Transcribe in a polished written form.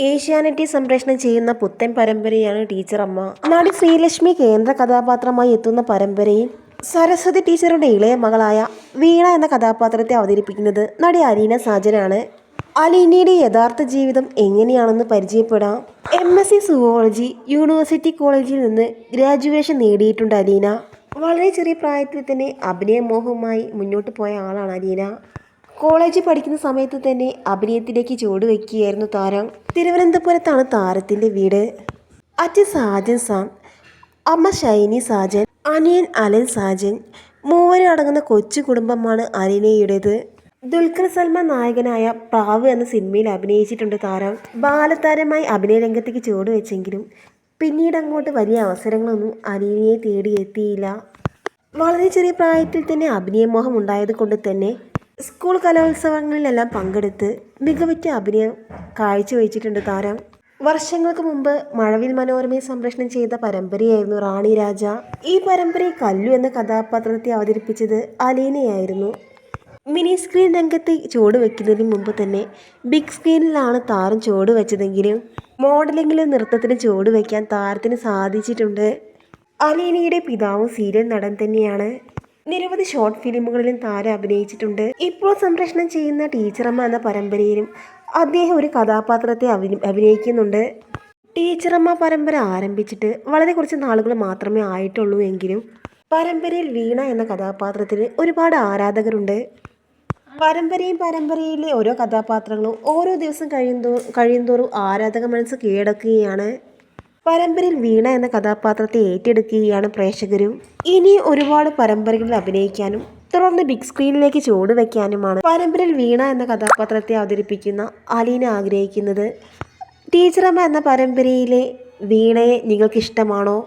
ഏഷ്യാനെറ്റിൽ സംപ്രേഷണം ചെയ്യുന്ന പുത്തൻ പരമ്പരയാണ് ടീച്ചർ അമ്മ. നടി ശ്രീലക്ഷ്മി കേന്ദ്ര കഥാപാത്രമായി എത്തുന്ന പരമ്പരയിൽ സരസ്വതി ടീച്ചറുടെ ഇളയ മകളായ വീണ എന്ന കഥാപാത്രത്തെ അവതരിപ്പിക്കുന്നത് നടി അലീന സാജനാണ്. അലീനയുടെ യഥാർത്ഥ ജീവിതം എങ്ങനെയാണെന്ന് പരിചയപ്പെടാം. MSc സുവോളജി യൂണിവേഴ്സിറ്റി കോളേജിൽ നിന്ന് ഗ്രാജുവേഷൻ നേടിയിട്ടുണ്ട് അലീന. വളരെ ചെറിയ പ്രായത്തിൽ തന്നെ അഭിനയമോഹവുമായി മുന്നോട്ട് പോയ ആളാണ് അലീന. കോളേജിൽ പഠിക്കുന്ന സമയത്ത് തന്നെ അഭിനയത്തിലേക്ക് ചുവടുവെക്കുകയായിരുന്നു താരം. തിരുവനന്തപുരത്താണ് താരത്തിൻ്റെ വീട്. അച്ഛൻ സാജൻ സാം, അമ്മ ഷൈനി സാജൻ, അനിയൻ അലൻ സാജൻ, മൂവരും അടങ്ങുന്ന കൊച്ചു കുടുംബമാണ് അലീനയുടേത്. ദുൽഖർ സൽമാൻ നായകനായ പ്രാവ് എന്ന സിനിമയിൽ അഭിനയിച്ചിട്ടുണ്ട് താരം. ബാലതാരമായി അഭിനയ രംഗത്തേക്ക് ചുവടുവെച്ചെങ്കിലും പിന്നീട് അങ്ങോട്ട് വലിയ അവസരങ്ങളൊന്നും അലീനയെ തേടിയെത്തിയില്ല. വളരെ ചെറിയ പ്രായത്തിൽ തന്നെ അഭിനയമോഹം ഉണ്ടായത് കൊണ്ട് തന്നെ സ്കൂൾ കലോത്സവങ്ങളിലെല്ലാം പങ്കെടുത്ത് മികവുറ്റ അഭിനയം കാഴ്ചവെച്ചിട്ടുണ്ട് താരം. വർഷങ്ങൾക്ക് മുമ്പ് മഴവിൽ മനോരമയിൽ സംപ്രേഷണം ചെയ്ത പരമ്പരയായിരുന്നു റാണി രാജ. ഈ പരമ്പരയിൽ കല്ലു എന്ന കഥാപാത്രത്തെ അവതരിപ്പിച്ചത് അലീനയായിരുന്നു. മിനി സ്ക്രീൻ രംഗത്ത് ചുവടുവെക്കുന്നതിന് മുമ്പ് തന്നെ ബിഗ് സ്ക്രീനിലാണ് താരം ചുവടുവെച്ചതെങ്കിലും മോഡലിംഗിലും നൃത്തത്തിന് ചുവടുവെക്കാൻ താരത്തിന് സാധിച്ചിട്ടുണ്ട്. അലീനയുടെ പിതാവും സീരിയൽ നടൻ തന്നെയാണ്. നിരവധി ഷോർട്ട് ഫിലിമുകളിലും താരം അഭിനയിച്ചിട്ടുണ്ട്. ഇപ്പോൾ സംപ്രേഷണം ചെയ്യുന്ന ടീച്ചറമ്മ എന്ന പരമ്പരയിലും അദ്ദേഹം ഒരു കഥാപാത്രത്തെ അഭിനയിക്കുന്നുണ്ട്. ടീച്ചറമ്മ പരമ്പര ആരംഭിച്ചിട്ട് വളരെ കുറച്ച് നാളുകൾ മാത്രമേ ആയിട്ടുള്ളൂ എങ്കിലും പരമ്പരയിൽ വീണ എന്ന കഥാപാത്രത്തിന് ഒരുപാട് ആരാധകരുണ്ട്. പരമ്പരയിലെ ഓരോ കഥാപാത്രങ്ങളും ഓരോ ദിവസം കഴിയുന്തോറും ആരാധക മനസ്സ് കീഴടക്കുകയാണ്. പരമ്പരയിൽ വീണ എന്ന കഥാപാത്രത്തെ ഏറ്റെടുക്കുകയാണ് പ്രേക്ഷകരും. ഇനി ഒരുപാട് പരമ്പരകളിൽ അഭിനയിക്കാനും തുടർന്ന് ബിഗ് സ്ക്രീനിലേക്ക് ചുവടുവെക്കാനുമാണ് പരമ്പരയിൽ വീണ എന്ന കഥാപാത്രത്തെ അവതരിപ്പിക്കുന്ന അലീന ആഗ്രഹിക്കുന്നത്. ടീച്ചറമ്മ എന്ന പരമ്പരയിലെ വീണയെ നിങ്ങൾക്ക് ഇഷ്ടമാണോ?